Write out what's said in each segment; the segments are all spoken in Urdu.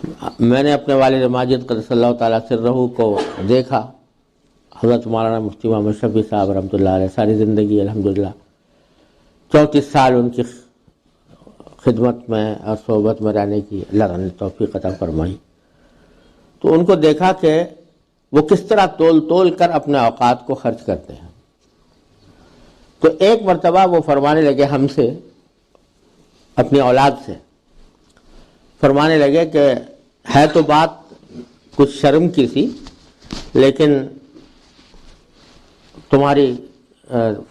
میں نے اپنے والد ماجد قدس اللہ تعالیٰ سرہ کو دیکھا، حضرت مولانا مفتی محمد شفیع صاحب رحمۃ اللہ علیہ، ساری زندگی الحمدللہ 34 سال ان کی خدمت میں اور صحبت میں رہنے کی اللہ تعالیٰ نے توفیق عطا فرمائی۔ تو ان کو دیکھا کہ وہ کس طرح تول کر اپنے اوقات کو خرچ کرتے ہیں۔ تو ایک مرتبہ وہ فرمانے لگے ہم سے، اپنی اولاد سے فرمانے لگے کہ ہے تو بات کچھ شرم کی سی، لیکن تمہاری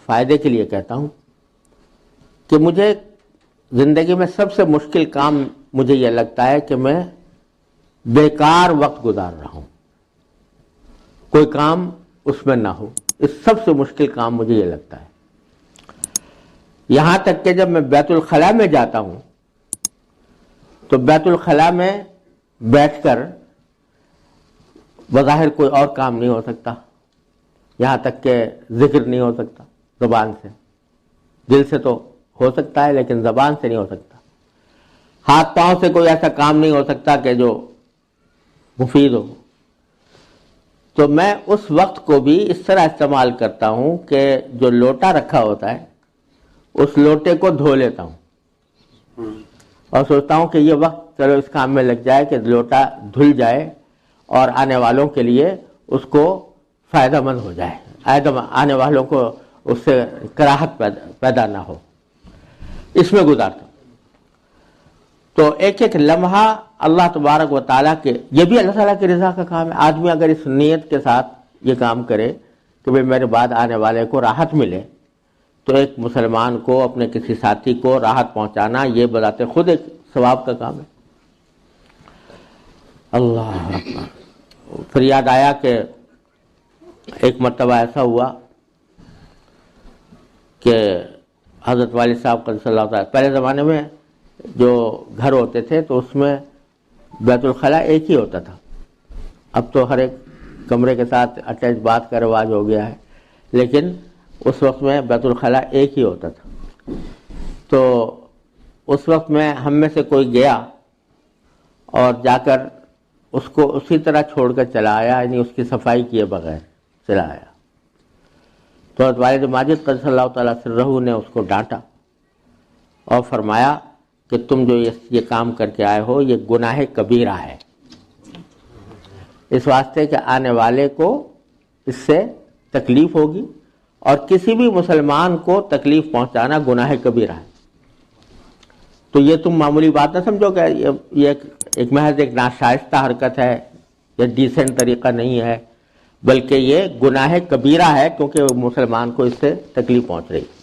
فائدے کے لیے کہتا ہوں کہ مجھے زندگی میں سب سے مشکل کام مجھے یہ لگتا ہے کہ میں بیکار وقت گزار رہا ہوں، کوئی کام اس میں نہ ہو، اس سب سے مشکل کام مجھے یہ لگتا ہے۔ یہاں تک کہ جب میں بیت الخلاء میں جاتا ہوں تو بیت الخلاء میں بیٹھ کر بظاہر کوئی اور کام نہیں ہو سکتا، یہاں تک کہ ذکر نہیں ہو سکتا زبان سے، دل سے تو ہو سکتا ہے لیکن زبان سے نہیں ہو سکتا، ہاتھ پاؤں سے کوئی ایسا کام نہیں ہو سکتا کہ جو مفید ہو۔ تو میں اس وقت کو بھی اس طرح استعمال کرتا ہوں کہ جو لوٹا رکھا ہوتا ہے اس لوٹے کو دھو لیتا ہوں اور سوچتا ہوں کہ یہ وقت چلو اس کام میں لگ جائے کہ لوٹا دھل جائے اور آنے والوں کے لیے اس کو فائدہ مند ہو جائے، آنے والوں کو اس سے کراہت پیدا نہ ہو، اس میں گزارتا ہوں۔ تو ایک ایک لمحہ اللہ تبارک و تعالیٰ کے، یہ بھی اللہ تعالیٰ کی رضا کا کام ہے۔ آدمی اگر اس نیت کے ساتھ یہ کام کرے کہ بھئی میرے بعد آنے والے کو راحت ملے، تو ایک مسلمان کو اپنے کسی ساتھی کو راحت پہنچانا یہ بذات خود ایک ثواب کا کام ہے۔ اللہ اکبر۔ پھر یاد آیا کہ ایک مرتبہ ایسا ہوا کہ حضرت والد صاحب قدس اللہ تعالیٰ، پہلے زمانے میں جو گھر ہوتے تھے تو اس میں بیت الخلاء ایک ہی ہوتا تھا، اب تو ہر ایک کمرے کے ساتھ اٹیچ باتھ کا رواج ہو گیا ہے، لیکن اس وقت میں بیت الخلاء ایک ہی ہوتا تھا۔ تو اس وقت میں ہم میں سے کوئی گیا اور جا کر اس کو اسی طرح چھوڑ کر چلا آیا، یعنی اس کی صفائی کیے بغیر چلا آیا۔ تو حضرت والد ماجد قدس اللہ تعالیٰ سرہ نے اس کو ڈانٹا اور فرمایا کہ تم جو یہ کام کر کے آئے ہو یہ گناہ کبیرہ ہے، اس واسطے کہ آنے والے کو اس سے تکلیف ہوگی، اور کسی بھی مسلمان کو تکلیف پہنچانا گناہ کبیرہ ہے۔ تو یہ تم معمولی بات نہ سمجھو کہ یہ ایک محض ایک ناشائستہ حرکت ہے، یہ ڈیسنٹ طریقہ نہیں ہے، بلکہ یہ گناہ کبیرہ ہے، کیونکہ مسلمان کو اس سے تکلیف پہنچ رہی ہے۔